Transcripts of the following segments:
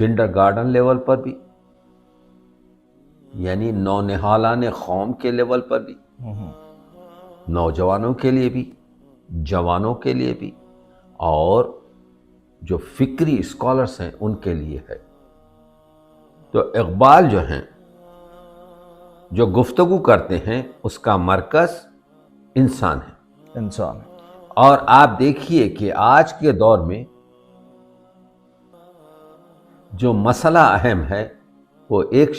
Kinder garden level پر بھی، یعنی نونہالان قوم کے لیول پر بھی، نوجوانوں کے لیے بھی، جوانوں کے لیے بھی، اور جو فکری اسکالرس ہیں ان کے لیے ہے۔ تو اقبال جو ہیں جو گفتگو کرتے ہیں اس کا مرکز انسان ہے، انسان۔ اور آپ دیکھیے کہ آج کے دور میں جو مسئلہ اہم ہے وہ ایک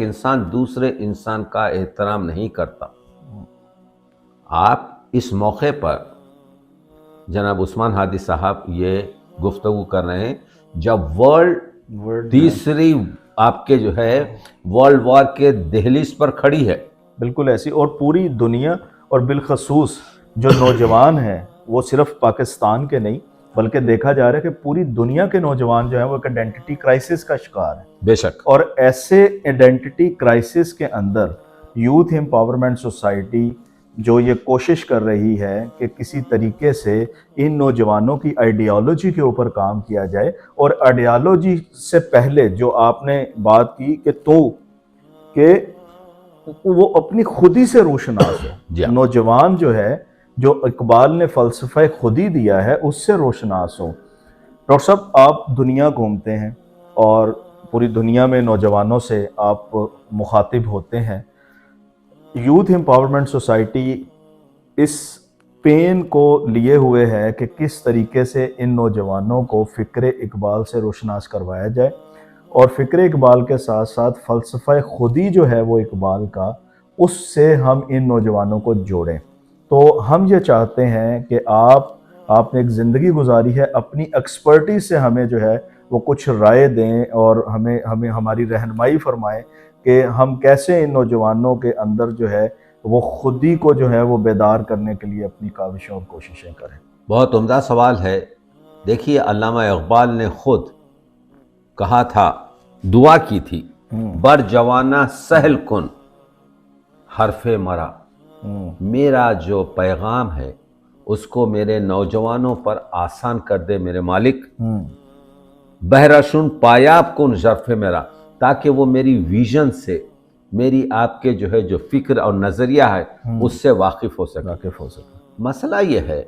انسان دوسرے انسان کا احترام نہیں کرتا۔ آپ اس موقع پر جناب عثمان ہادی صاحب یہ گفتگو کر رہے ہیں جب ورلڈ تیسری آپ کے جو ہے ورلڈ وار کے دہلیز پر کھڑی ہے۔ بالکل ایسی، اور پوری دنیا اور بالخصوص جو نوجوان ہیں وہ صرف پاکستان کے نہیں بلکہ دیکھا جا رہا ہے کہ پوری دنیا کے نوجوان جو ہیں وہ ایک آئیڈینٹی کرائسس کا شکار ہیں۔ بے شک۔ اور ایسے آئیڈینٹی کرائسس کے اندر یوتھ امپاورمنٹ سوسائٹی جو یہ کوشش کر رہی ہے کہ کسی طریقے سے ان نوجوانوں کی آئیڈیالوجی کے اوپر کام کیا جائے، اور آئیڈیالوجی سے پہلے جو آپ نے بات کی کہ وہ اپنی خودی سے روشناس ہو، نوجوان جو ہے جو اقبال نے فلسفہ خودی دیا ہے اس سے روشناس ہو۔ ڈاکٹر صاحب آپ دنیا گھومتے ہیں اور پوری دنیا میں نوجوانوں سے آپ مخاطب ہوتے ہیں، یوتھ امپاورمنٹ سوسائٹی اس پین کو لیے ہوئے ہے کہ کس طریقے سے ان نوجوانوں کو فکر اقبال سے روشناس کروایا جائے، اور فکر اقبال کے ساتھ ساتھ فلسفہ خودی جو ہے وہ اقبال کا، اس سے ہم ان نوجوانوں کو جوڑیں۔ تو ہم یہ چاہتے ہیں کہ آپ نے ایک زندگی گزاری ہے، اپنی ایکسپرٹیز سے ہمیں جو ہے وہ کچھ رائے دیں اور ہمیں ہماری رہنمائی فرمائیں کہ ہم کیسے ان نوجوانوں کے اندر جو ہے وہ خودی کو جو ہے وہ بیدار کرنے کے لیے اپنی کاوشیں اور کوششیں کریں۔ بہت عمدہ سوال ہے۔ دیکھیے علامہ اقبال نے خود کہا تھا، دعا کی تھی، بر جوانہ سہل کن حرف مرا، میرا جو پیغام ہے اس کو میرے نوجوانوں پر آسان کر دے میرے مالک، بہرشن پایاب کن ظرف میرا، تاکہ وہ میری ویژن سے، میری آپ کے جو ہے جو فکر اور نظریہ ہے اس سے واقف ہو سکے۔ مسئلہ یہ ہے،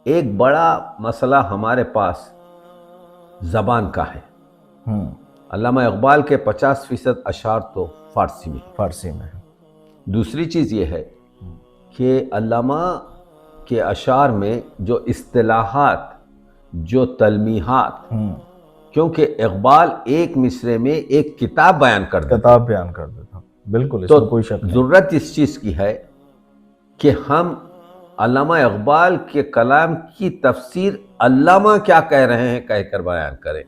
ایک بڑا مسئلہ ہمارے پاس زبان کا ہے۔ علامہ اقبال کے 50% اشعار تو فارسی میں ہے۔ دوسری چیز یہ ہے کہ علامہ کے اشعار میں جو اصطلاحات، جو تلمیحات، کیونکہ اقبال ایک مصرے میں ایک کتاب بیان کر دیتا، بالکل، تو کوئی شک نہیں۔ ضرورت اس چیز کی ہے کہ ہم علامہ اقبال کے کلام کی تفسیر علامہ کیا کہہ رہے ہیں کہہ کر بیان کریں۔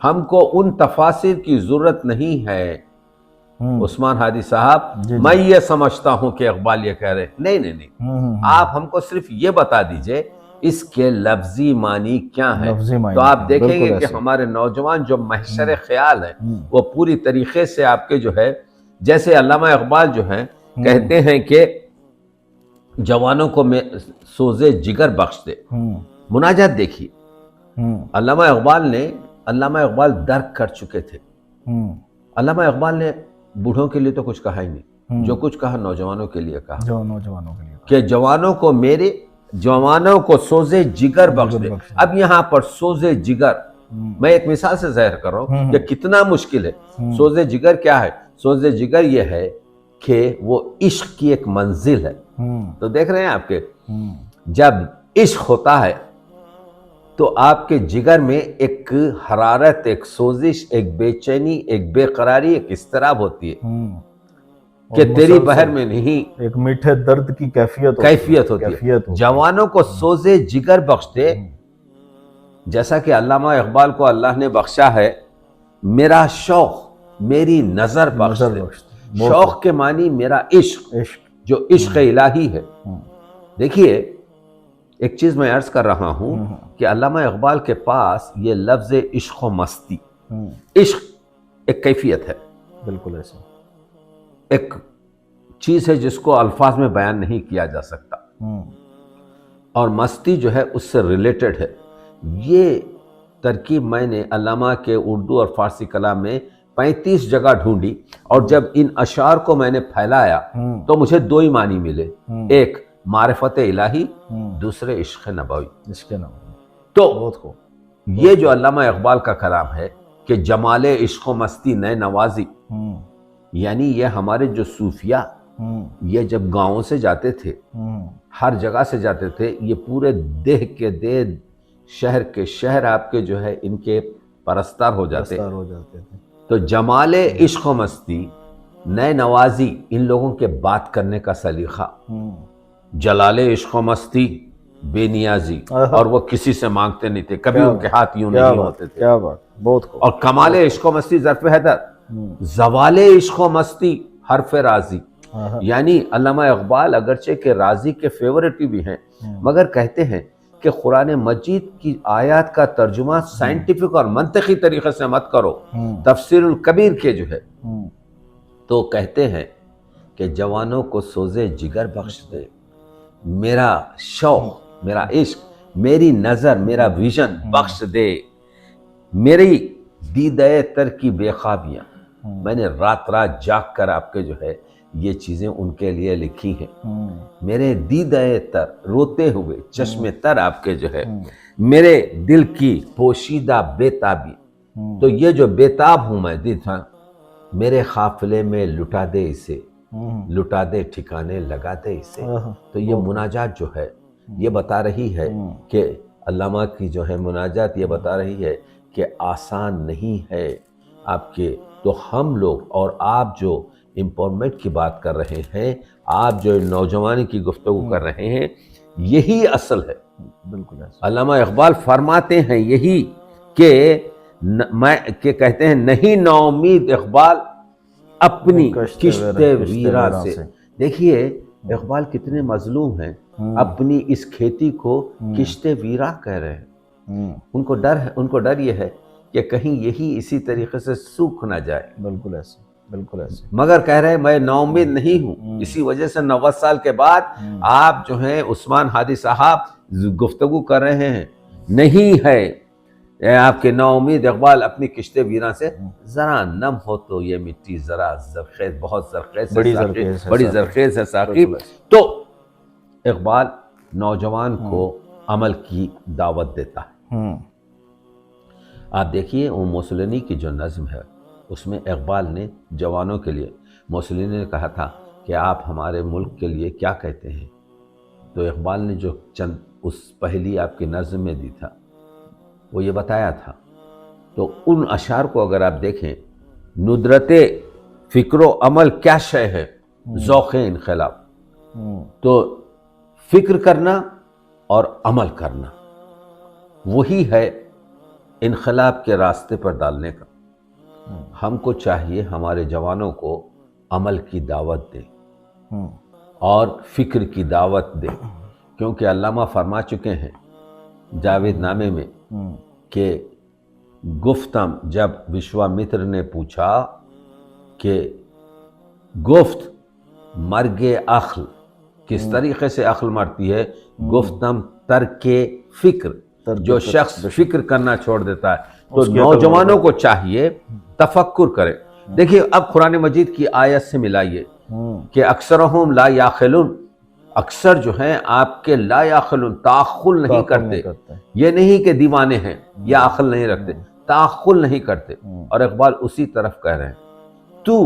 ہم کو ان تفاسیر کی ضرورت نہیں ہے عثمان ہادی صاحب میں یہ سمجھتا ہوں کہ اقبال یہ کہہ رہے ہیں، نہیں، آپ ہم کو صرف یہ بتا دیجئے اس کے لفظی معنی کیا ہے، تو آپ دیکھیں گے کہ ہمارے نوجوان جو محشر خیال ہیں وہ پوری طریقے سے آپ کے جو ہے، جیسے علامہ اقبال جو ہیں کہتے ہیں کہ جوانوں کو میں سوزے جگر بخش دے، مناجات دیکھیے، علامہ اقبال درک کر چکے تھے۔ علامہ اقبال نے بوڑھوں کے لیے تو کچھ کہا ہی نہیں، جو کچھ کہا نوجوانوں کے لیے کہا، کہ جوانوں کو سوزے جگر بخش دے۔ اب یہاں پر سوزے جگر، میں ایک مثال سے ظاہر کر رہا ہوں کہ کتنا مشکل ہے۔ سوزے جگر کیا ہے؟ سوزے جگر یہ ہے کہ وہ عشق کی ایک منزل ہے۔ تو دیکھ رہے ہیں آپ کے جب عشق ہوتا ہے تو آپ کے جگر میں ایک حرارت، ایک سوزش، ایک بے چینی، ایک بے قراری، ایک اضطراب ہوتی ہے کہ تیری بہر میں نہیں، ایک میٹھے درد کی کیفیت ہوتی ہے۔ جوانوں کو سوزے جگر بخش دے، جیسا کہ علامہ اقبال کو اللہ نے بخشا ہے، میرا شوق میری نظر بخش دے۔ شوق کے معنی میرا عشق، جو عشق الہی ہے۔ دیکھیے ایک چیز میں عرض کر رہا ہوں کہ علامہ اقبال کے پاس یہ لفظ عشق و مستی، عشق ایک کیفیت ہے، بالکل ایسا ایک چیز ہے جس کو الفاظ میں بیان نہیں کیا جا سکتا، اور مستی جو ہے اس سے ریلیٹڈ ہے۔ یہ ترکیب میں نے علامہ کے اردو اور فارسی کلام میں 35 جگہ ڈھونڈی، اور جب ان اشعار کو میں نے پھیلایا تو مجھے 2 ہی معنی ملے، ایک معرفت الہی، دوسرے عشق نبوی۔ عشق نبوی، تو بہت خوب۔ یہ جو علامہ اقبال کا کلام ہے کہ جمال عشق و مستی نئے نوازی، یعنی یہ ہمارے جو صوفیاء یہ جب گاؤں سے جاتے تھے، ہر جگہ سے جاتے تھے، یہ پورے دیہ کے دیہ، شہر کے شہر آپ کے جو ہے ان کے پرستار ہو جاتے، تو جمال عشق و مستی نئے نوازی، ان لوگوں کے بات کرنے کا سلیقہ، جلال عشق و مستی بے نیازی، اور وہ کسی سے مانگتے نہیں تھے، کبھی ان کے ہاتھ یوں نہیں ہوتے تھے۔ کیا بات، بہت خوب۔ اور کمال عشق و مستی ظرف حیدر، زوال عشق و مستی حرف راضی، یعنی علامہ اقبال اگرچہ کہ راضی کے فیورٹ بھی ہیں، مگر کہتے ہیں کہ قرآن مجید کی آیات کا ترجمہ سائنٹیفک اور منطقی طریقے سے مت کرو، تفسیر الکبیر کے جو ہے، تو کہتے ہیں کہ جوانوں کو سوزے جگر بخش دے، میرا شوق، میرا عشق، میری نظر، میرا ویژن بخش دے، میری دیدہ تر کی بے خوابیاں، میں نے رات رات جاگ کر آپ کے جو ہے یہ چیزیں ان کے لیے لکھی ہیں، میرے دیدہ تر روتے ہوئے چشم تر آپ کے جو ہے، میرے دل کی پوشیدہ بےتابی، تو یہ جو بےتاب ہوں میں میرے قافلے میں لٹا دے اسے، لٹا دے ٹھکانے لگا دے اسے۔ تو یہ مناجات جو ہے یہ بتا رہی ہے کہ علامہ کی جو ہے مناجات یہ بتا رہی ہے کہ آسان نہیں ہے آپ کے، تو ہم لوگ اور آپ جو امپاورمنٹ کی بات کر رہے ہیں، آپ جو نوجوانی کی گفتگو کر رہے ہیں، یہی اصل ہے۔ بالکل علامہ اقبال فرماتے ہیں یہی کہ کہتے ہیں نہیں نا امید اقبال اپنی کشت ویرا سے۔ دیکھیے اقبال کتنے مظلوم ہیں، اپنی اس کھیتی کو کشت ویرا کہہ رہے ہیں۔ ان کو ڈر ہے، ان کو ڈر یہ ہے کہ کہیں یہی اسی طریقے سے سوکھ نہ جائے۔ بالکل ایسے، بالکل ایسے، مگر کہہ رہے ہیں میں نا امید نہیں ہوں، اسی وجہ سے 90 سال کے بعد آپ جو ہیں عثمان ہادی صاحب گفتگو کر رہے ہیں، نہیں ہے آپ کے نا امید اقبال اپنی کشت ویراں سے، ذرا نم ہو تو یہ مٹی ذرا زرخیز، بہت زرخیز ہے، بڑی زرخیز ہے ساقی۔ تو اقبال نوجوان کو عمل کی دعوت دیتا ہے۔ آپ دیکھیے وہ موسولینی کی جو نظم ہے اس میں اقبال نے جوانوں کے لیے، موسولینی نے کہا تھا کہ آپ ہمارے ملک کے لیے کیا کہتے ہیں، تو اقبال نے جو چند اس پہلی آپ کی نظم میں دی تھا وہ یہ بتایا تھا۔ تو ان اشعار کو اگر آپ دیکھیں، ندرت فکر و عمل کیا شے ہے، ذوق انقلاب، تو فکر کرنا اور عمل کرنا وہی ہے انقلاب کے راستے پر ڈالنے کا۔ ہم کو چاہیے ہمارے جوانوں کو عمل کی دعوت دیں اور فکر کی دعوت دیں، کیونکہ علامہ فرما چکے ہیں جاوید نامے میں کہ گفتم جب وشوامتر نے پوچھا کہ گفت مرگ عقل کس طریقے سے عقل مرتی ہے، گفتم ترک فکر، جو شخص فکر کرنا چھوڑ دیتا ہے، تو نوجوانوں کو چاہیے تفکر کرے۔ دیکھیے اب قرآن مجید کی آیت سے ملائیے کہ اکثرہم لا یعقلون، اکثر جو ہیں آپ کے لا یعقلون، تعقل نہیں کرتے، یہ نہیں کہ دیوانے ہیں یا عقل نہیں رکھتے، تعقل نہیں کرتے۔ اور اقبال اسی طرف کہہ رہے ہیں تو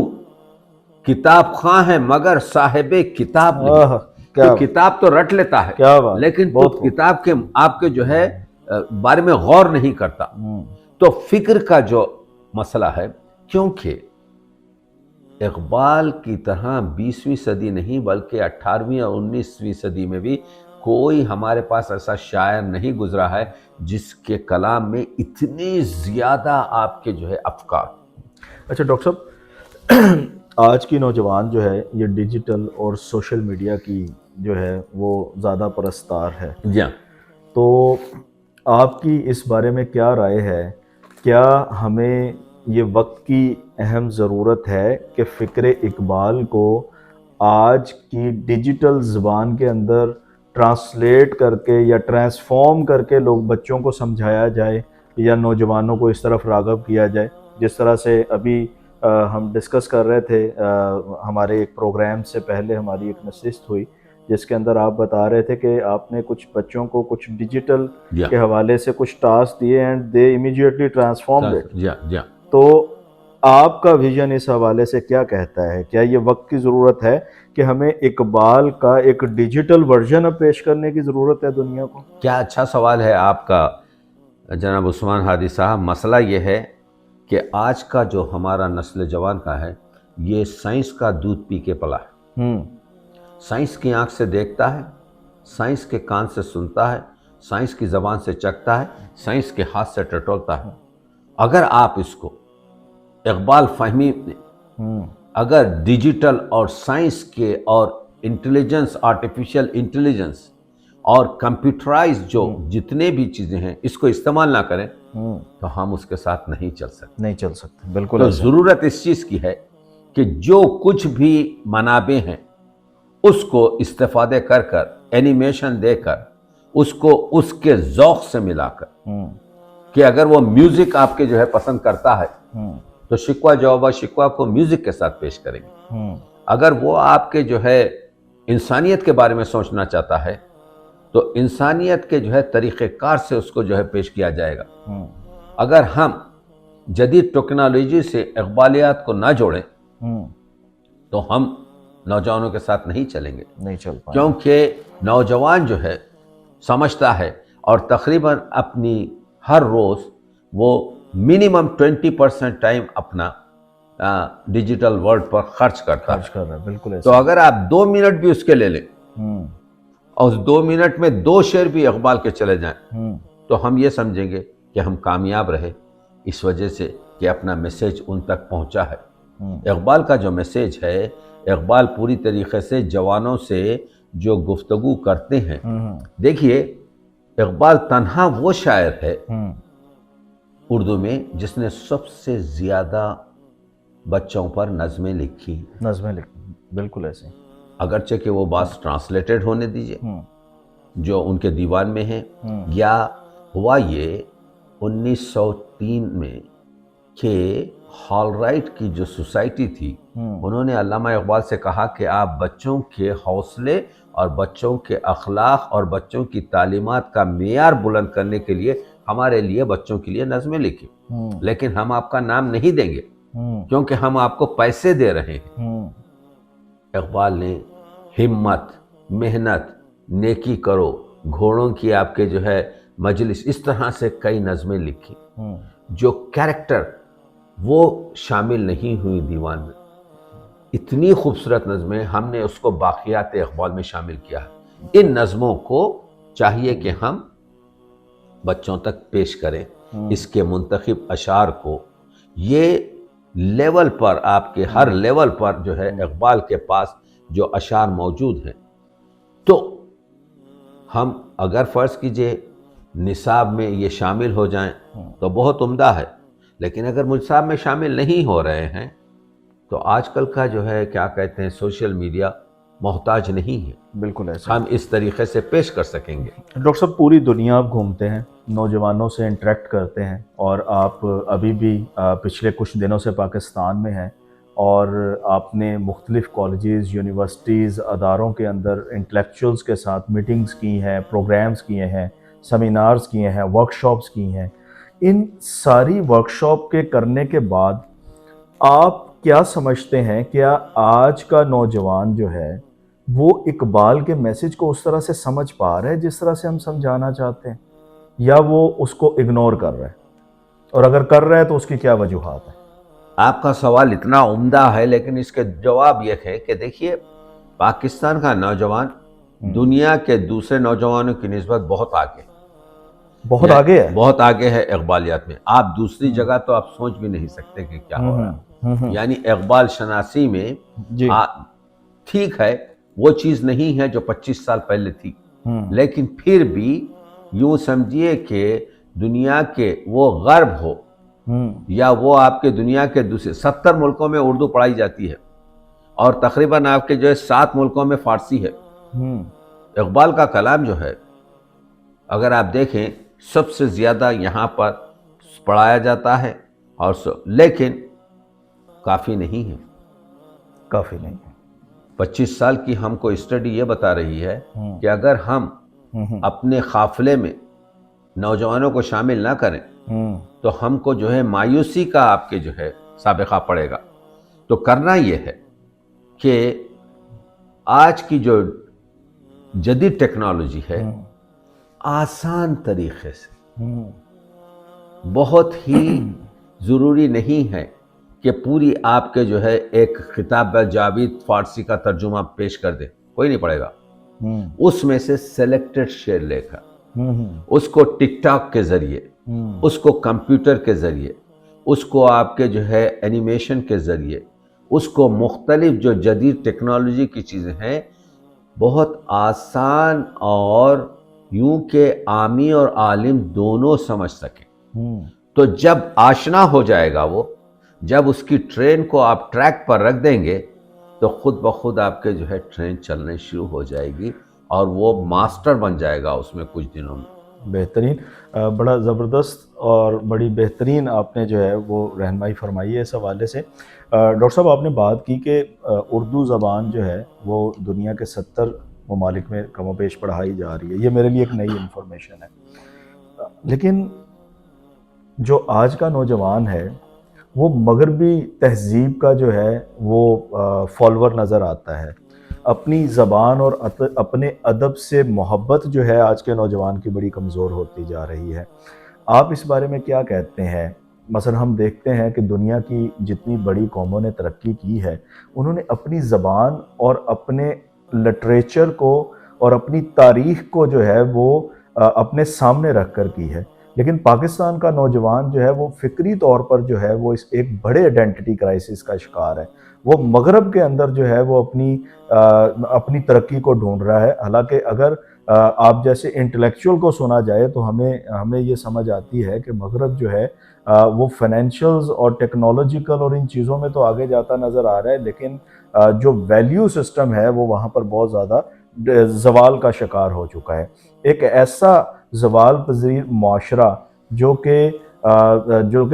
کتاب خواں ہے مگر صاحب کتاب نہیں، تو کتاب تو رٹ لیتا ہے لیکن تو کتاب کے آپ کے جو ہے بارے میں غور نہیں کرتا۔ تو فکر کا جو مسئلہ ہے، کیونکہ اقبال کی طرح 20ویں صدی نہیں بلکہ 18ویں اور 19ویں صدی میں بھی کوئی ہمارے پاس ایسا شاعر نہیں گزرا ہے جس کے کلام میں اتنی زیادہ آپ کے جو ہے افکار۔ اچھا ڈاکٹر صاحب، آج کی نوجوان جو ہے یہ ڈیجیٹل اور سوشل میڈیا کی جو ہے وہ زیادہ پرستار ہے، جی ہاں، تو آپ کی اس بارے میں کیا رائے ہے؟ کیا ہمیں یہ وقت کی اہم ضرورت ہے کہ فکر اقبال کو آج کی ڈیجیٹل زبان کے اندر ٹرانسلیٹ کر کے یا ٹرانسفارم کر کے لوگ بچوں کو سمجھایا جائے یا نوجوانوں کو اس طرف راغب کیا جائے؟ جس طرح سے ابھی ہم ڈسکس کر رہے تھے، ہمارے ایک پروگرام سے پہلے ہماری ایک نشست ہوئی جس کے اندر آپ بتا رہے تھے کہ آپ نے کچھ بچوں کو کچھ ڈیجیٹل کے حوالے سے کچھ ٹاسک دیے and they immediately transformed it. تو آپ کا ویژن اس حوالے سے کیا کہتا ہے؟ کیا یہ وقت کی ضرورت ہے کہ ہمیں اقبال کا ایک ڈیجیٹل ورژن اب پیش کرنے کی ضرورت ہے دنیا کو؟ کیا اچھا سوال ہے آپ کا جناب عثمان ہادی صاحب. مسئلہ یہ ہے کہ آج کا جو ہمارا نسل جوان کا ہے یہ سائنس کا دودھ پی کے پلا ہے. سائنس کی آنکھ سے دیکھتا ہے، سائنس کے کان سے سنتا ہے، سائنس کی زبان سے چکھتا ہے، سائنس کے ہاتھ سے ٹٹولتا ہے. اگر آپ اس کو اقبال فہمی اگر ڈیجیٹل اور سائنس کے اور انٹیلیجنس، آرٹیفیشل انٹیلیجنس اور کمپیوٹرائز جو جتنے بھی چیزیں ہیں اس کو استعمال نہ کریں تو ہم اس کے ساتھ نہیں چل سکتے. بالکل. تو ضرورت اس چیز کی ہے کہ جو کچھ بھی منابع ہیں اس کو استفادے کر کر، اینیمیشن دے کر، اس کو اس کے ذوق سے ملا کر، کہ اگر وہ میوزک آپ کے جو ہے پسند کرتا ہے تو شکوہ جواب شکوہ کو میوزک کے ساتھ پیش کریں گے. اگر وہ آپ کے جو ہے انسانیت کے بارے میں سوچنا چاہتا ہے تو انسانیت کے جو ہے طریقہ کار سے اس کو جو ہے پیش کیا جائے گا. اگر ہم جدید ٹیکنالوجی سے اقبالیات کو نہ جوڑیں تو ہم نوجوانوں کے ساتھ نہیں چلیں گے. نہیں چل پائیں. کیونکہ نوجوان جو ہے سمجھتا ہے اور تقریباً اپنی ہر روز وہ منیمم 20% ٹائم اپنا ڈیجیٹل ورلڈ پر خرچ کرتا ہے. بالکل. تو اگر آپ 2 منٹ بھی اس کے لے لیں اور اس 2 منٹ میں 2 شعر بھی اقبال کے چلے جائیں تو ہم یہ سمجھیں گے کہ ہم کامیاب رہے، اس وجہ سے کہ اپنا میسیج ان تک پہنچا ہے. اقبال کا جو میسیج ہے، اقبال پوری طریقے سے جوانوں سے جو گفتگو کرتے ہیں. دیکھیے اقبال تنہا وہ شاعر ہے اردو میں جس نے سب سے زیادہ بچوں پر نظمیں لکھی. بالکل ایسے. اگرچہ کہ وہ بعض ٹرانسلیٹڈ ہونے دیجئے جو ان کے دیوان میں ہیں، یا ہوا یہ 1903 میں کہ ہال رائٹ کی جو سوسائٹی تھی انہوں نے علامہ اقبال سے کہا کہ آپ بچوں کے حوصلے اور بچوں کے اخلاق اور بچوں کی تعلیمات کا معیار بلند کرنے کے لیے ہمارے لیے بچوں کے لیے نظمیں لکھیں، لیکن ہم آپ کا نام نہیں دیں گے کیونکہ ہم آپ کو پیسے دے رہے ہیں. اقبال نے ہمت، محنت، نیکی کرو، گھوڑوں کی آپ کے جو ہے مجلس، اس طرح سے کئی نظمیں لکھی جو کیریکٹر وہ شامل نہیں ہوئی دیوان میں. اتنی خوبصورت نظمیں ہم نے اس کو باقیات اقبال میں شامل کیا ہے. ان نظموں کو چاہیے کہ ہم بچوں تک پیش کریں، اس کے منتخب اشعار کو. یہ لیول پر آپ کے ہر لیول پر جو ہے اقبال کے پاس جو اشعار موجود ہیں، تو ہم اگر فرض کیجئے نصاب میں یہ شامل ہو جائیں تو بہت عمدہ ہے، لیکن اگر نصاب میں شامل نہیں ہو رہے ہیں تو آج کل کا جو ہے کیا کہتے ہیں سوشل میڈیا محتاج نہیں ہے. بالکل ایسا. ہم اس طریقے سے پیش کر سکیں گے. ڈاکٹر صاحب پوری دنیا آپ گھومتے ہیں، نوجوانوں سے انٹریکٹ کرتے ہیں، اور آپ ابھی بھی پچھلے کچھ دنوں سے پاکستان میں ہیں، اور آپ نے مختلف کالجز، یونیورسٹیز، اداروں کے اندر انٹلیکچوئلز کے ساتھ میٹنگز کی ہیں، پروگرامز کیے ہیں، سیمینارز کیے ہیں، ورکشاپس کی ہیں. ان ساری ورکشاپ کے کرنے کے بعد آپ کیا سمجھتے ہیں کیا آج کا نوجوان جو ہے وہ اقبال کے میسج کو اس طرح سے سمجھ پا رہا ہے جس طرح سے ہم سمجھانا چاہتے ہیں، یا وہ اس کو اگنور کر رہا ہے؟ اور اگر کر رہا ہے تو اس کی کیا وجوہات ہیں؟ آپ کا سوال اتنا عمدہ ہے، لیکن اس کے جواب یہ ہے کہ دیکھیے پاکستان کا نوجوان دنیا کے دوسرے نوجوانوں کی نسبت بہت آگے ہے. بہت آگے ہے. بہت آگے ہے اقبالیات میں. آپ دوسری جگہ تو آپ سوچ بھی نہیں سکتے کہ کیا ہو رہا ہے. یعنی اقبال شناسی میں ٹھیک ہے وہ چیز نہیں ہے جو 25 سال پہلے تھی، لیکن پھر بھی یوں سمجھیے کہ دنیا کے وہ غرب ہو یا وہ آپ کے دنیا کے دوسرے 70 ملکوں میں اردو پڑھائی جاتی ہے، اور تقریباً آپ کے جو ہے 7 ملکوں میں فارسی ہے. اقبال کا کلام جو ہے اگر آپ دیکھیں سب سے زیادہ یہاں پر پڑھایا جاتا ہے اور لیکن کافی نہیں ہے. کافی نہیں. 25 سال کی ہم کو اسٹڈی یہ بتا رہی ہے کہ اگر ہم اپنے قافلے میں نوجوانوں کو شامل نہ کریں تو ہم کو جو ہے مایوسی کا آپ کے جو ہے سابقہ پڑے گا. تو کرنا یہ ہے کہ آج کی جو جدید ٹیکنالوجی ہے آسان طریقے سے، بہت ہی ضروری نہیں ہے کہ پوری آپ کے جو ہے ایک کتاب جاوید فارسی کا ترجمہ پیش کر دے، کوئی نہیں پڑھے گا. اس میں سے سلیکٹڈ شعر لے کر اس کو ٹک ٹاک کے ذریعے، اس کو کمپیوٹر کے ذریعے، اس کو آپ کے جو ہے اینیمیشن کے ذریعے، اس کو مختلف جو جدید ٹیکنالوجی کی چیزیں ہیں بہت آسان اور یوں کہ عامی اور عالم دونوں سمجھ سکیں. تو جب آشنا ہو جائے گا وہ، جب اس کی ٹرین کو آپ ٹریک پر رکھ دیں گے تو خود بخود آپ کے جو ہے ٹرین چلنے شروع ہو جائے گی اور وہ ماسٹر بن جائے گا اس میں کچھ دنوں میں. بہترین، بڑا زبردست اور بڑی بہترین آپ نے جو ہے وہ رہنمائی فرمائی ہے اس حوالے سے. ڈاکٹر صاحب آپ نے بات کی کہ اردو زبان جو ہے وہ دنیا کے 70 ممالک میں کم و بیش پڑھائی جا رہی ہے. یہ میرے لیے ایک نئی انفارمیشن ہے. لیکن جو آج کا نوجوان ہے وہ مغربی تہذیب کا جو ہے وہ فالوور نظر آتا ہے. اپنی زبان اور اپنے ادب سے محبت جو ہے آج کے نوجوان کی بڑی کمزور ہوتی جا رہی ہے. آپ اس بارے میں کیا کہتے ہیں؟ مثلا ہم دیکھتے ہیں کہ دنیا کی جتنی بڑی قوموں نے ترقی کی ہے انہوں نے اپنی زبان اور اپنے لٹریچر کو اور اپنی تاریخ کو جو ہے وہ اپنے سامنے رکھ کر کی ہے. لیکن پاکستان کا نوجوان جو ہے وہ فکری طور پر جو ہے وہ اس ایک بڑے آئیڈینٹی کرائسس کا شکار ہے. وہ مغرب کے اندر جو ہے وہ اپنی ترقی کو ڈھونڈ رہا ہے. حالانکہ اگر آپ جیسے انٹلیکچوئل کو سنا جائے تو ہمیں یہ سمجھ آتی ہے کہ مغرب جو ہے وہ فائنینشیلز اور ٹیکنالوجیکل اور ان چیزوں میں تو آگے جاتا نظر آ رہا ہے، لیکن جو ویلیو سسٹم ہے وہ وہاں پر بہت زیادہ زوال کا شکار ہو چکا ہے. ایک ایسا زوال پذیر معاشرہ جو کہ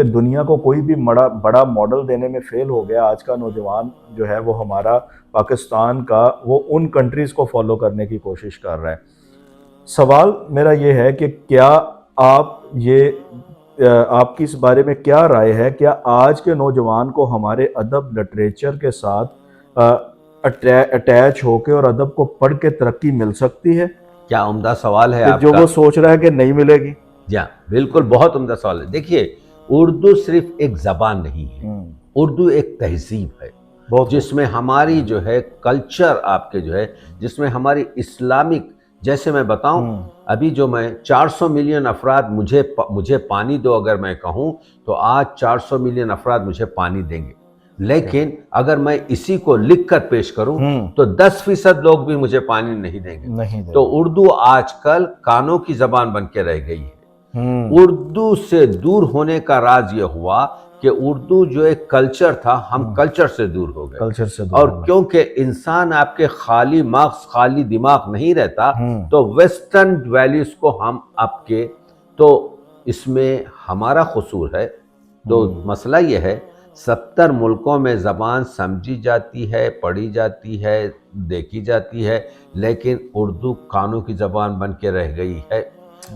دنیا کو کوئی بھی بڑا ماڈل دینے میں فیل ہو گیا، آج کا نوجوان جو ہے وہ ہمارا پاکستان کا وہ ان کنٹریز کو فالو کرنے کی کوشش کر رہا ہے. سوال میرا یہ ہے کہ کیا آپ کی اس بارے میں کیا رائے ہے؟ کیا آج کے نوجوان کو ہمارے ادب لٹریچر کے ساتھ اٹیچ ہو کے اور ادب کو پڑھ کے ترقی مل سکتی ہے؟ کیا عمدہ سوال ہے آپ جو کا. وہ سوچ رہا ہے کہ نہیں ملے گی. جی ہاں، بالکل بہت عمدہ سوال ہے. دیکھیے، اردو صرف ایک زبان نہیں ہے، اردو ایک تہذیب ہے جس میں ہماری جو ہے کلچر آپ کے جو ہے، جس میں ہماری اسلامک، جیسے میں بتاؤں ابھی جو میں 400 ملین افراد مجھے پانی دو اگر میں کہوں تو آج 400 ملین افراد مجھے پانی دیں گے. لیکن اگر میں اسی کو لکھ کر پیش کروں تو 10% لوگ بھی مجھے پانی نہیں دیں گے. تو اردو آج کل کانوں کی زبان بن کے رہ گئی ہے. اردو سے دور ہونے کا راز یہ ہوا کہ اردو جو ایک کلچر تھا، ہم کلچر سے دور ہو گئے. اور کیونکہ انسان آپ کے خالی مغز خالی دماغ نہیں رہتا تو ویسٹرن ویلیوز کو ہم آپ کے، تو اس میں ہمارا قصور ہے. تو مسئلہ یہ ہے 70 ملکوں میں زبان سمجھی جاتی ہے، پڑھی جاتی ہے، دیکھی جاتی ہے، لیکن اردو کانوں کی زبان بن کے رہ گئی ہے.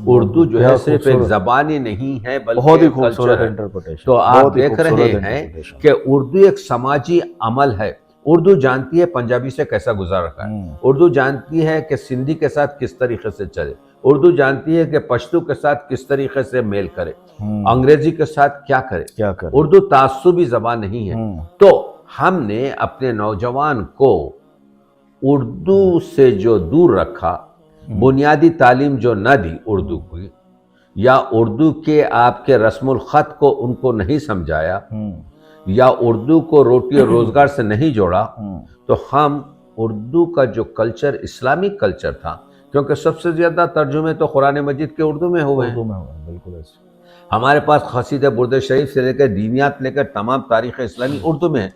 اردو جو ہے صرف ایک زبان ہی نہیں ہے بلکہ کلچر ہے. تو آپ دیکھ رہے ہیں کہ اردو ایک سماجی عمل ہے. اردو جانتی ہے پنجابی سے کیسا گزارا ہے، اردو جانتی ہے کہ سندھی کے ساتھ کس طریقے سے چلے، اردو جانتی ہے کہ پشتو کے ساتھ کس طریقے سے میل کرے، انگریزی کے ساتھ کیا کرے. اردو تعصبی زبان نہیں ہے. تو ہم نے اپنے نوجوان کو اردو سے جو دور رکھا، بنیادی تعلیم جو نہ دی اردو کی، یا اردو کے آپ کے رسم الخط کو ان کو نہیں سمجھایا، یا اردو کو روٹی اور روزگار سے نہیں جوڑا، تو ہم اردو کا جو کلچر اسلامک کلچر تھا، کیونکہ سب سے زیادہ ترجمے تو قرآن مجید کے اردو میں ہوئے ہیں. بالکل ایسے ہمارے پاس قصیدہ برد شریف سے لے کر دینیات لے کر تمام تاریخ اسلامی اردو میں ہے.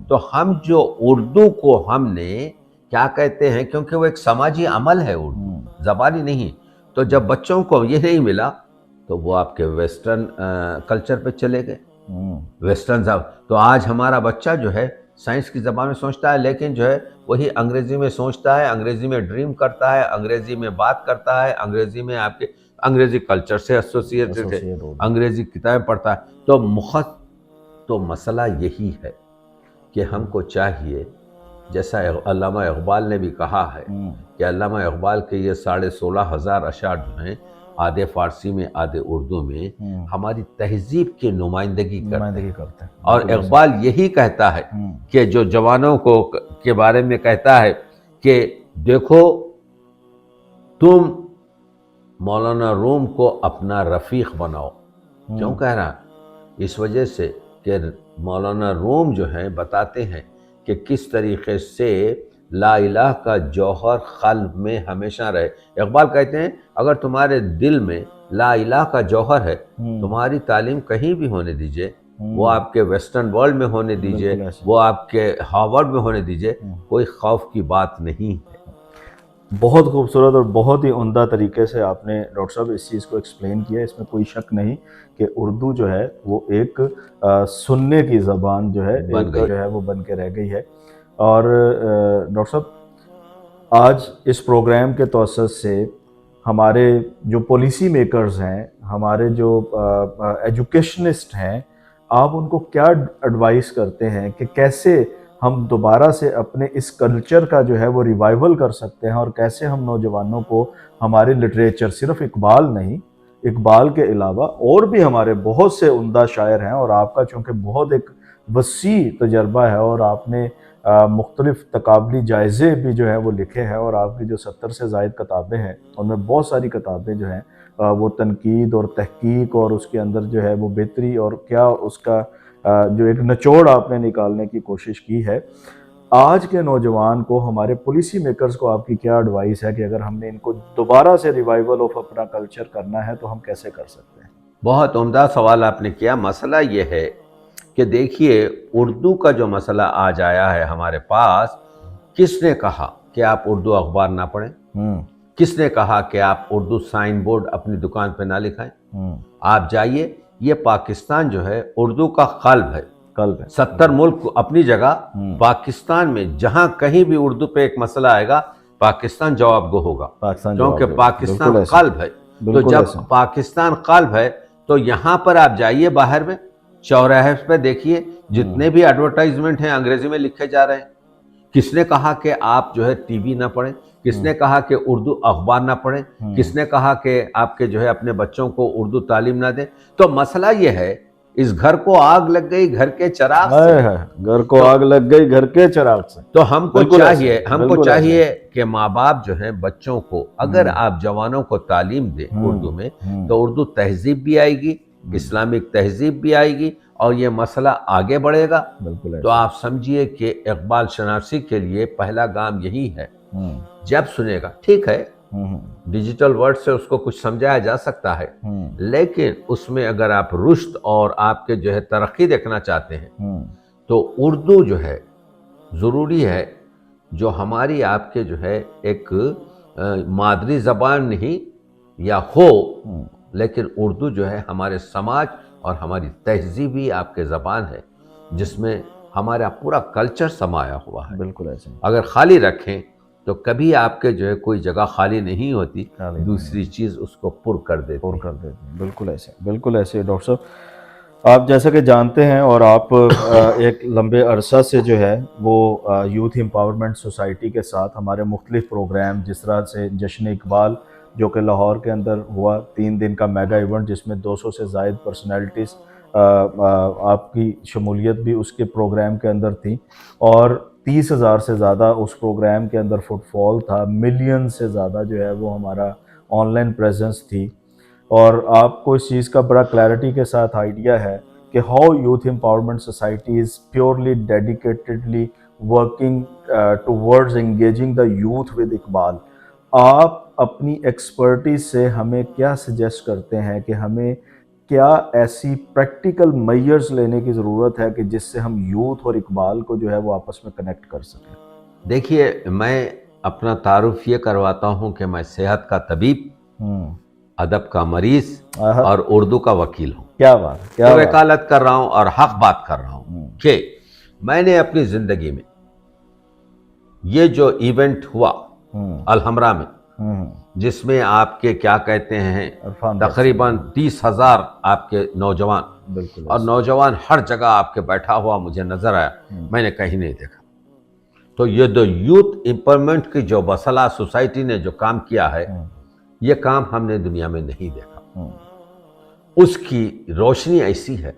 تو ہم جو اردو کو ہم نے کیا کہتے ہیں، کیونکہ وہ ایک سماجی عمل ہے، اردو زبانی نہیں. تو جب بچوں کو یہ نہیں ملا تو وہ آپ کے ویسٹرن کلچر پہ چلے گئے، ویسٹرن تو آج ہمارا بچہ جو ہے سائنس کی زبان میں سوچتا ہے، لیکن جو ہے وہی انگریزی میں سوچتا ہے، انگریزی میں ڈریم کرتا ہے، انگریزی میں بات کرتا ہے، انگریزی میں آپ کے انگریزی کلچر سے ایسوسیٹڈ ہے، انگریزی کتابیں پڑھتا ہے۔ تو مسئلہ یہی ہے کہ ہم کو چاہیے، جیسا علامہ اقبال نے بھی کہا ہے کہ علامہ اقبال کے یہ 16,500 اشعار جو ہیں، آدھے فارسی میں آدھے اردو میں، ہماری تہذیب کی نمائندگی کرتے ہیں۔ اور اقبال یہی کہتا ہے کہ جو جوانوں کو کے بارے میں کہتا ہے کہ دیکھو تم مولانا روم کو اپنا رفیق بناؤ۔ کیوں کہہ رہا؟ اس وجہ سے کہ مولانا روم جو ہیں بتاتے ہیں کہ کس طریقے سے لا الہ کا جوہر قلب میں ہمیشہ رہے۔ اقبال کہتے ہیں اگر تمہارے دل میں لا الہ کا جوہر ہے، تمہاری تعلیم کہیں بھی ہونے دیجئے، وہ آپ کے ویسٹرن ورلڈ میں ہونے دیجئے، وہ آپ کے ہارورڈ میں ہونے دیجئے، کوئی خوف کی بات نہیں ہے۔ بہت خوبصورت اور بہت ہی عمدہ طریقے سے آپ نے ڈاکٹر صاحب اس چیز کو ایکسپلین کیا۔ اس میں کوئی شک نہیں کہ اردو جو ہے وہ ایک سننے کی زبان جو ہے وہ بن کے رہ گئی ہے۔ اور ڈاکٹر صاحب آج اس پروگرام کے توسط سے ہمارے جو پالیسی میکرز ہیں، ہمارے جو ایجوکیشنسٹ ہیں، آپ ان کو کیا ایڈوائز کرتے ہیں کہ کیسے ہم دوبارہ سے اپنے اس کلچر کا جو ہے وہ ریوائول کر سکتے ہیں، اور کیسے ہم نوجوانوں کو ہمارے لٹریچر، صرف اقبال نہیں، اقبال کے علاوہ اور بھی ہمارے بہت سے عمدہ شاعر ہیں، اور آپ کا چونکہ بہت ایک وسیع تجربہ ہے اور آپ نے مختلف تقابلی جائزے بھی جو ہیں وہ لکھے ہیں، اور آپ کی جو 70 سے زائد کتابیں ہیں ان میں بہت ساری کتابیں جو ہیں وہ تنقید اور تحقیق اور اس کے اندر جو ہے وہ بہتری اور کیا اس کا جو ایک نچوڑ آپ نے نکالنے کی کوشش کی ہے۔ آج کے نوجوان کو، ہمارے پالیسی میکرز کو آپ کی کیا ایڈوائس ہے کہ اگر ہم نے ان کو دوبارہ سے ریوائول آف اپنا کلچر کرنا ہے تو ہم کیسے کر سکتے ہیں؟ بہت عمدہ سوال آپ نے کیا۔ مسئلہ یہ ہے کہ دیکھیے اردو کا جو مسئلہ آج آیا ہے ہمارے پاس، کس نے کہا کہ آپ اردو اخبار نہ پڑھیں؟ کس نے کہا کہ آپ اردو سائن بورڈ اپنی دکان پہ نہ لکھائیں؟ آپ جائیے، یہ پاکستان جو ہے اردو کا قلب ہے۔ 70 ملک اپنی جگہ، پاکستان میں جہاں کہیں بھی اردو پہ ایک مسئلہ آئے گا، پاکستان جواب گو ہوگا، کیونکہ پاکستان قلب ہے۔ تو جب پاکستان قلب ہے تو یہاں پر آپ جائیے، باہر میں چوراہے پہ دیکھیے جتنے بھی ایڈورٹائزمنٹ ہیں انگریزی میں لکھے جا رہے ہیں۔ کس نے کہا کہ آپ جو ہے ٹی وی نہ پڑھیں؟ کس نے کہا کہ اردو اخبار نہ پڑھیں؟ کس نے کہا کہ آپ کے جو ہے اپنے بچوں کو اردو تعلیم نہ دیں؟ تو مسئلہ یہ ہے، اس گھر کو آگ لگ گئی گھر کے چراغ سے، گھر کو آگ لگ گئی گھر کے چراغ سے۔ تو ہم کو چاہیے کہ ماں باپ جو ہیں بچوں کو، اگر آپ جوانوں کو تعلیم دیں اردو میں، تو اردو تہذیب بھی آئے گی، اسلامک تہذیب بھی آئے گی، اور یہ مسئلہ آگے بڑھے گا۔ تو آپ سمجھیے کہ اقبال شناسی کے لیے پہلا گام یہی ہے۔ جب سنے گا، ٹھیک ہے ڈیجیٹل ورڈ سے اس کو کچھ سمجھایا جا سکتا ہے، لیکن اس میں اگر آپ رشد اور آپ کے جو ہے ترقی دیکھنا چاہتے ہیں تو اردو جو ہے ضروری ہے، جو ہماری آپ کے جو ہے ایک مادری زبان نہیں یا ہو، لیکن اردو جو ہے ہمارے سماج اور ہماری تہذیبی آپ کے زبان ہے، جس میں ہمارا پورا کلچر سمایا ہوا ہے۔ بالکل ایسے اگر خالی رکھیں تو کبھی آپ کے جو ہے کوئی جگہ خالی نہیں ہوتی، دوسری چیز اس کو پر کر دیتی ہے۔ بالکل ایسے ڈاکٹر صاحب آپ جیسا کہ جانتے ہیں، اور آپ ایک لمبے عرصہ سے جو ہے وہ یوتھ امپاورمنٹ سوسائٹی کے ساتھ ہمارے مختلف پروگرام، جس طرح سے جشن اقبال جو کہ لاہور کے اندر ہوا، 3 دن کا میگا ایونٹ جس میں 200 سے زائد پرسنالٹیز آپ کی شمولیت بھی اس کے پروگرام کے اندر تھی، اور 30,000 سے زیادہ اس پروگرام کے اندر فٹ فال تھا، ملین سے زیادہ جو ہے وہ ہمارا آن لائن پریزنس تھی، اور آپ کو اس چیز کا بڑا کلیئرٹی کے ساتھ آئیڈیا ہے کہ how youth empowerment society is purely dedicatedly working towards engaging the youth with Iqbal. آپ اپنی ایکسپرٹیز سے ہمیں کیا سجیسٹ کرتے ہیں کہ ہمیں کیا ایسی پریکٹیکل میئرز لینے کی ضرورت ہے کہ جس سے ہم یوتھ اور اقبال کو جو ہے وہ آپس میں کنیکٹ کر سکیں؟ دیکھیے، میں اپنا تعارف یہ کرواتا ہوں کہ میں صحت کا طبیب ادب کا مریض آہا، اور اردو کا وکیل ہوں. کیا بات ہے، کیا تو بات وکالت کر رہا ہوں اور حق بات کر رہا ہوں کہ میں نے اپنی زندگی میں یہ جو ایونٹ ہوا الحمرا میں، جس میں آپ کے کیا کہتے ہیں عرفان تقریباً 30,000 آپ کے نوجوان، بالکل اور نوجوان ہر جگہ آپ کے بیٹھا ہوا مجھے نظر آیا، میں نے کہیں نہیں دیکھا. تو یہ جو یوتھ امپاورمنٹ کی جو بسلا سوسائٹی نے جو کام کیا ہے، یہ کام ہم نے دنیا میں نہیں دیکھا. اس کی روشنی ایسی ہے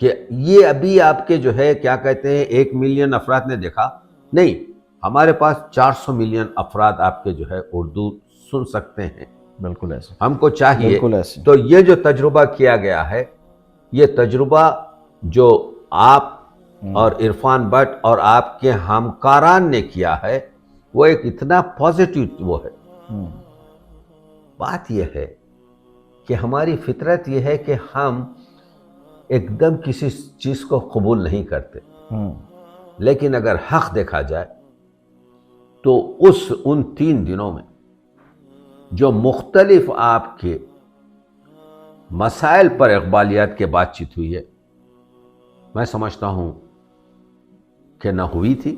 کہ یہ ابھی آپ کے جو ہے کیا کہتے ہیں 1 ملین افراد نے دیکھا نہیں، ہمارے پاس 400 ملین افراد آپ کے جو ہے اردو سن سکتے ہیں. بالکل ایسے، ہم کو چاہیے بالکل ایسے. تو یہ جو تجربہ کیا گیا ہے، یہ تجربہ جو آپ اور عرفان بٹ اور آپ کے ہمکاران نے کیا ہے، وہ ایک اتنا پازیٹیو وہ ہے. بات یہ ہے کہ ہماری فطرت یہ ہے کہ ہم ایک دم کسی چیز کو قبول نہیں کرتے، لیکن اگر حق دیکھا جائے تو ان 3 دنوں میں جو مختلف آپ کے مسائل پر اقبالیات کے بات چیت ہوئی ہے، میں سمجھتا ہوں کہ نہ ہوئی تھی،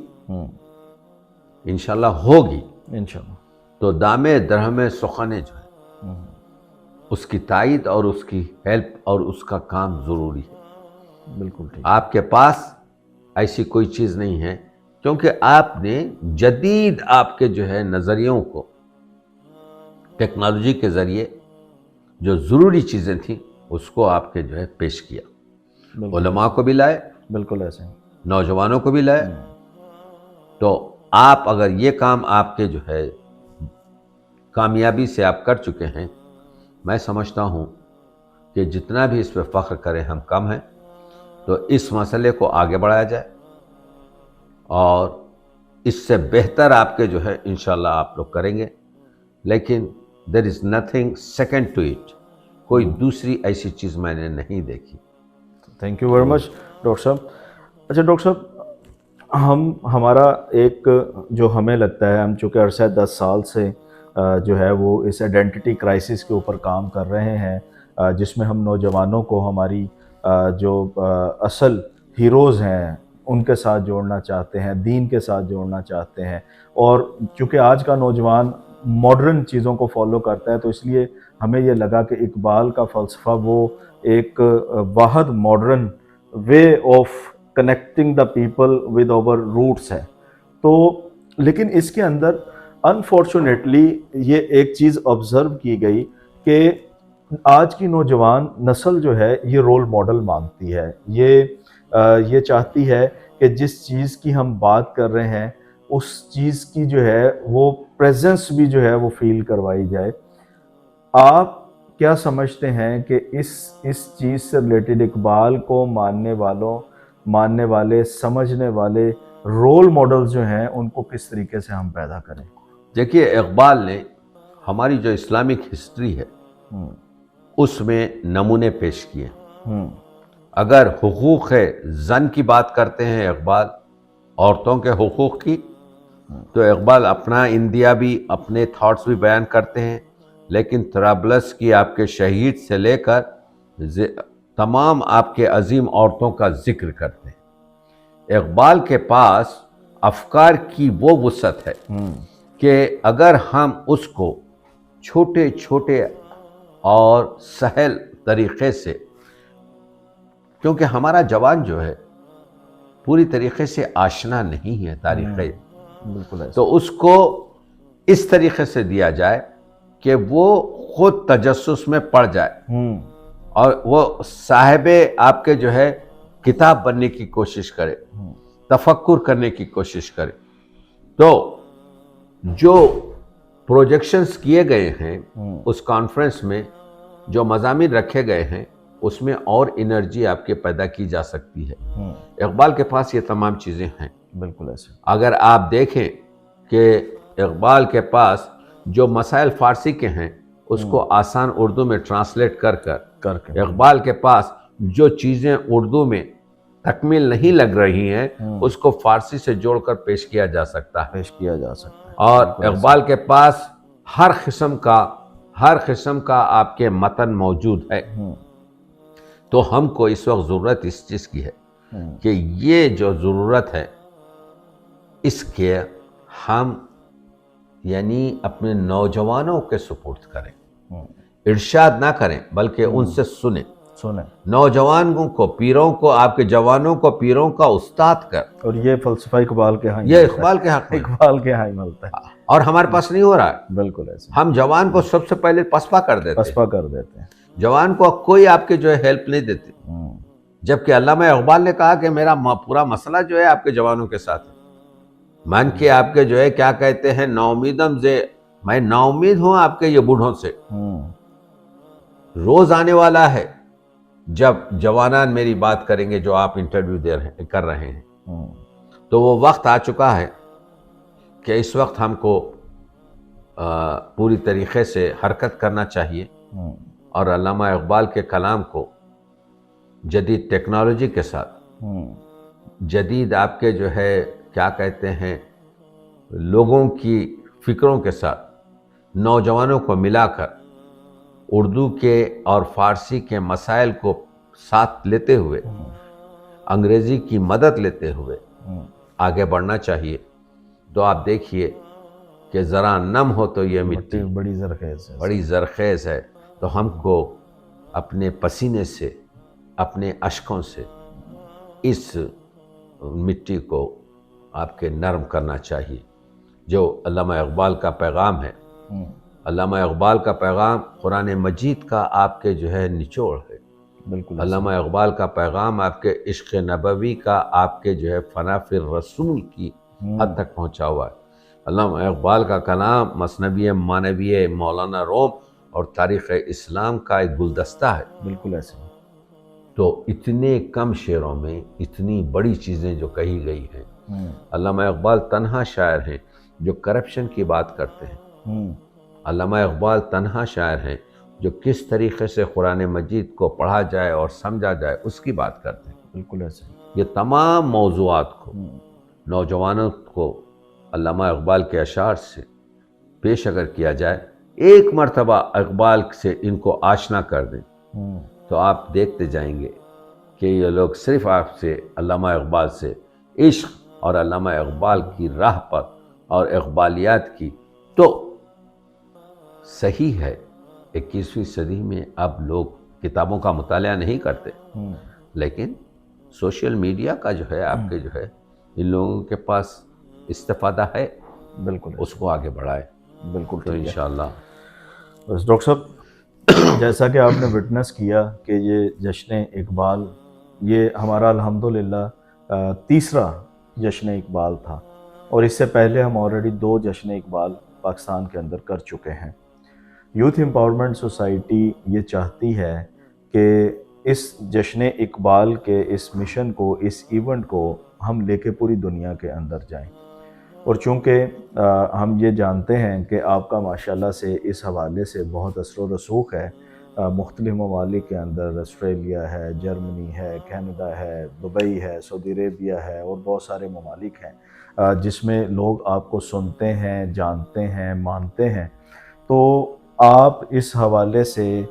انشاءاللہ ہوگی. انشاءاللہ. تو دامے درہم سخن جو ہے اس کی تائید اور اس کی ہیلپ اور اس کا کام ضروری ہے. بالکل ٹھیک. آپ کے پاس ایسی کوئی چیز نہیں ہے، کیونکہ آپ نے جدید آپ کے جو ہے نظریوں کو ٹیکنالوجی کے ذریعے جو ضروری چیزیں تھیں اس کو آپ کے جو ہے پیش کیا. علماء کو بھی لائے، بالکل ایسے. نوجوانوں کو بھی لائے. تو آپ اگر یہ کام آپ کے جو ہے کامیابی سے آپ کر چکے ہیں، میں سمجھتا ہوں کہ جتنا بھی اس پہ فخر کریں ہم کم ہیں. تو اس مسئلے کو آگے بڑھایا جائے اور اس سے بہتر آپ کے جو ہے انشاءاللہ آپ لوگ کریں گے. لیکن there is nothing second to it. کوئی دوسری ایسی چیز میں نے نہیں دیکھی. Thank you very much doctor صاحب. اچھا ڈاکٹر صاحب، ہمارا ایک جو ہمیں لگتا ہے، ہم چونکہ عرصہ 10 سال سے جو ہے وہ اس آئیڈینٹی کرائسس کے اوپر کام کر رہے ہیں، جس میں ہم نوجوانوں کو ہماری جو اصل ہیروز ہیں ان کے ساتھ جوڑنا چاہتے ہیں، دین کے ساتھ جوڑنا چاہتے ہیں. اور چونکہ آج کا نوجوان ماڈرن چیزوں کو فالو کرتا ہے، تو اس لیے ہمیں یہ لگا کہ اقبال کا فلسفہ وہ ایک واحد modern way of connecting the people with our roots ہے. تو لیکن اس کے اندر انفارچونیٹلی یہ ایک چیز آبزرو کی گئی کہ آج کی نوجوان نسل جو ہے یہ رول ماڈل مانگتی ہے. یہ چاہتی ہے کہ جس چیز کی ہم بات کر رہے ہیں اس چیز کی جو ہے وہ پریزنس بھی جو ہے وہ فیل کروائی جائے. آپ کیا سمجھتے ہیں کہ اس چیز سے ریلیٹڈ اقبال کو ماننے والے سمجھنے والے رول ماڈلز جو ہیں ان کو کس طریقے سے ہم پیدا کریں؟ دیکھیے، اقبال نے ہماری جو اسلامک ہسٹری ہے اس میں نمونے پیش کیے. اگر حقوق زن کی بات کرتے ہیں اقبال، عورتوں کے حقوق کی، تو اقبال اپنا انڈیابی اپنے تھاٹس بھی بیان کرتے ہیں، لیکن طرابلس کی آپ کے شہید سے لے کر تمام آپ کے عظیم عورتوں کا ذکر کرتے ہیں. اقبال کے پاس افکار کی وہ وسعت ہے کہ اگر ہم اس کو چھوٹے چھوٹے اور سہل طریقے سے، کیونکہ ہمارا جوان جو ہے پوری طریقے سے آشنا نہیں ہے تاریخ، تو اس کو اس طریقے سے دیا جائے کہ وہ خود تجسس میں پڑ جائے اور وہ صاحب آپ کے جو ہے کتاب بننے کی کوشش کرے، تفکر کرنے کی کوشش کرے. تو جو پروجیکشنز کیے گئے ہیں اس کانفرنس میں، جو مضامین رکھے گئے ہیں، اس میں اور انرجی آپ کے پیدا کی جا سکتی ہے. اقبال کے پاس یہ تمام چیزیں ہیں. بالکل ایسے. اگر آپ دیکھیں کہ اقبال کے پاس جو مسائل فارسی کے ہیں اس کو آسان اردو میں ٹرانسلیٹ کر کے اقبال کے پاس جو چیزیں اردو میں تکمیل نہیں لگ رہی ہیں اس کو فارسی سے جوڑ کر پیش کیا جا سکتا ہے. اور اقبال کے پاس ہر قسم کا ہر قسم کا آپ کے متن موجود ہے. تو ہم کو اس وقت ضرورت اس چیز کی ہے کہ یہ جو ضرورت ہے اس کے ہم یعنی اپنے نوجوانوں کے سپورٹ کریں, ارشاد نہ کریں بلکہ ان سے سنیں. نوجوانوں کو, پیروں کو, آپ کے جوانوں کو پیروں کا استاد کر. اور یہ فلسفہ اقبال کے ہاں, یہ اقبال کے حق میں, اقبال کے ہاں ملتا ہے, اور ہمارے پاس نہیں ہو رہا ہے. بالکل ایسے ہم جوان کو سب سے پہلے پسپا کر دیتے ہیں. جوان کو کوئی آپ کے جو ہے ہیلپ نہیں دیتے, جبکہ علامہ اقبال نے کہا کہ میرا پورا مسئلہ جو ہے آپ کے جوانوں کے ساتھ ہے. مان کے آپ کے جو ہے کیا کہتے ہیں, ناامیدم سے, میں ناامید ہوں آپ کے یہ بوڑھوں سے. روز آنے والا ہے جب جوانان میری بات کریں گے جو آپ انٹرویو کر رہے ہیں. تو وہ وقت آ چکا ہے کہ اس وقت ہم کو پوری طریقے سے حرکت کرنا چاہیے اور علامہ اقبال کے کلام کو جدید ٹیکنالوجی کے ساتھ, جدید آپ کے جو ہے کیا کہتے ہیں لوگوں کی فکروں کے ساتھ, نوجوانوں کو ملا کر اردو کے اور فارسی کے مسائل کو ساتھ لیتے ہوئے, انگریزی کی مدد لیتے ہوئے آگے بڑھنا چاہیے. تو آپ دیکھیے کہ ذرا نم ہو تو یہ مٹی بڑی زرخیز ہے. تو ہم کو اپنے پسینے سے, اپنے اشکوں سے اس مٹی کو آپ کے نرم کرنا چاہیے. جو علامہ اقبال کا پیغام ہے, علامہ اقبال کا پیغام قرآن مجید کا آپ کے جو ہے نچوڑ ہے. بالکل علامہ اقبال کا پیغام آپ کے عشق نبوی کا آپ کے جو ہے فنا فی الرسول کی حد تک پہنچا ہوا ہے. علامہ اقبال کا کلام مثنوی مانوی مولانا روم اور تاریخ اسلام کا ایک گلدستہ ہے. بالکل ایسے. تو اتنے کم شعروں میں اتنی بڑی چیزیں جو کہی گئی ہیں. علامہ اقبال تنہا شاعر ہیں جو کرپشن کی بات کرتے ہیں. علامہ اقبال تنہا شاعر ہیں جو کس طریقے سے قرآن مجید کو پڑھا جائے اور سمجھا جائے اس کی بات کرتے ہیں. بالکل ایسے. یہ تمام موضوعات کو نوجوانوں کو علامہ اقبال کے اشعار سے پیش اگر کیا جائے, ایک مرتبہ اقبال سے ان کو آشنا کر دیں, تو آپ دیکھتے جائیں گے کہ یہ لوگ صرف آپ سے علامہ اقبال سے عشق اور علامہ اقبال کی راہ پر اور اقبالیات کی. تو صحیح ہے 21ویں صدی میں اب لوگ کتابوں کا مطالعہ نہیں کرتے, لیکن سوشل میڈیا کا جو ہے آپ کے جو ہے ان لوگوں کے پاس استفادہ ہے. بالکل اس کو آگے بڑھائے. بالکل. تو انشاءاللہ. بس ڈاکٹر صاحب, جیسا کہ آپ نے وٹنس کیا کہ یہ جشن اقبال یہ ہمارا الحمدللہ تیسرا جشن اقبال تھا, اور اس سے پہلے ہم آلریڈی 2 جشن اقبال پاکستان کے اندر کر چکے ہیں. یوتھ امپاورمنٹ سوسائٹی یہ چاہتی ہے کہ اس جشن اقبال کے اس مشن کو, اس ایونٹ کو ہم لے کے پوری دنیا کے اندر جائیں. اور چونکہ ہم یہ جانتے ہیں کہ آپ کا ماشاءاللہ سے اس حوالے سے بہت اثر و رسوخ ہے مختلف ممالک کے اندر, آسٹریلیا ہے, جرمنی ہے, کینیڈا ہے, دبئی ہے, سعودی عربیہ ہے, اور بہت سارے ممالک ہیں جس میں لوگ آپ کو سنتے ہیں, جانتے ہیں, مانتے ہیں. تو آپ اس حوالے سے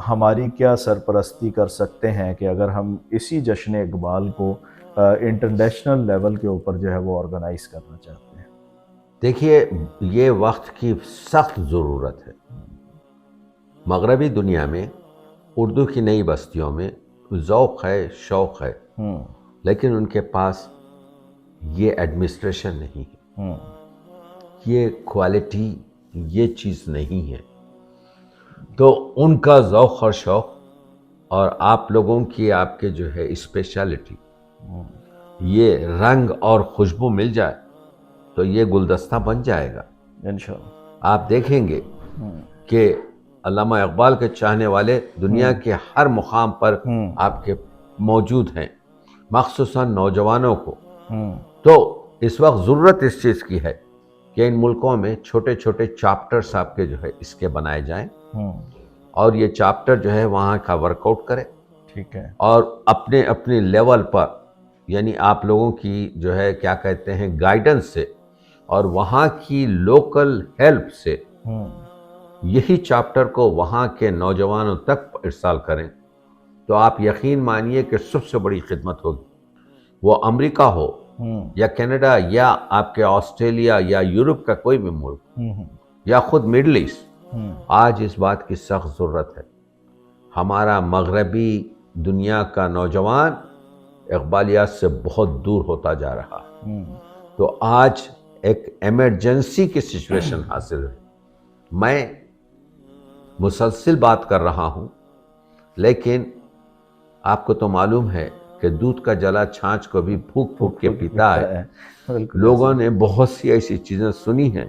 ہماری کیا سرپرستی کر سکتے ہیں کہ اگر ہم اسی جشن اقبال کو انٹرنیشنل لیول کے اوپر جو ہے وہ آرگنائز کرنا چاہتے ہیں؟ دیکھیے, یہ وقت کی سخت ضرورت ہے. مغربی دنیا میں اردو کی نئی بستیوں میں ذوق ہے, شوق ہے, لیکن ان کے پاس یہ ایڈمنسٹریشن نہیں ہے, یہ کوالٹی, یہ چیز نہیں ہے. تو ان کا ذوق اور شوق اور آپ لوگوں کی آپ کے جو ہے اسپیشلٹی, یہ رنگ اور خوشبو مل جائے تو یہ گلدستہ بن جائے گا انشاءاللہ. آپ دیکھیں گے کہ علامہ اقبال کے چاہنے والے دنیا کے ہر مقام پر آپ کے موجود ہیں, مخصوصاً نوجوانوں کو. تو اس وقت ضرورت اس چیز کی ہے کہ ان ملکوں میں چھوٹے چھوٹے چاپٹرز آپ کے جو ہے اس کے بنائے جائیں, اور یہ چاپٹر جو ہے وہاں کا ورک آؤٹ کرے. ٹھیک ہے. اور اپنے اپنے لیول پر, یعنی آپ لوگوں کی جو ہے کیا کہتے ہیں گائیڈنس سے اور وہاں کی لوکل ہیلپ سے یہی چیپٹر کو وہاں کے نوجوانوں تک ارسال کریں تو آپ یقین مانیے کہ سب سے بڑی خدمت ہوگی. وہ امریکہ ہو یا کینیڈا یا آپ کے آسٹریلیا یا یورپ کا کوئی بھی ملک یا خود مڈل ایسٹ، آج اس بات کی سخت ضرورت ہے. ہمارا مغربی دنیا کا نوجوان اقبالیات سے بہت دور ہوتا جا رہا ہے. تو آج ایک ایمرجنسی کی سچویشن حاصل ہے. میں مسلسل بات کر رہا ہوں، لیکن آپ کو تو معلوم ہے کہ دودھ کا جلا چھاچھ کو بھی پھونک پھونک کے پیتا ہے. لوگوں نے بہت سی ایسی چیزیں سنی ہیں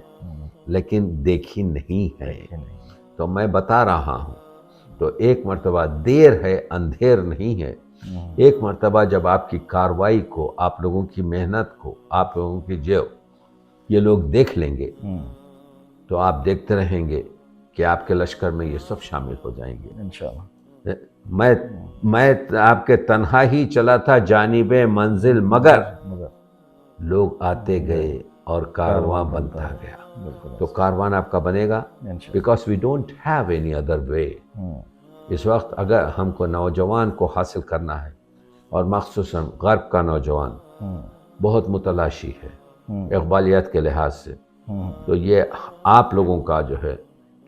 لیکن دیکھی نہیں ہے. تو میں بتا رہا ہوں، تو ایک مرتبہ دیر ہے اندھیر نہیں ہے. ایک مرتبہ جب آپ کی کاروائی کو، آپ لوگوں کی محنت کو، آپ لوگوں کی یہ لوگ دیکھ لیں گے تو آپ دیکھتے رہیں گے کہ آپ کے لشکر میں یہ سب شامل ہو جائیں گے انشاءاللہ. میں آپ کے تنہا ہی چلا تھا جانب منزل، مگر لوگ آتے گئے اور کارواں بنتا گیا. تو کاروان آپ کا بنے گا because we don't have any other way. اس وقت اگر ہم کو نوجوان کو حاصل کرنا ہے، اور مخصوصاً غرب کا نوجوان بہت متلاشی ہے اقبالیات کے لحاظ سے، تو یہ آپ لوگوں کا جو ہے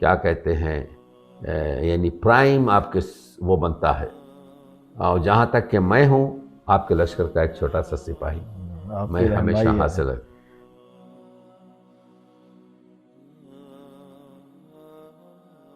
کیا کہتے ہیں یعنی پرائم آپ کے وہ بنتا ہے. اور جہاں تک کہ میں ہوں آپ کے لشکر کا ایک چھوٹا سا سپاہی، میں ہمیشہ حاصل ہے.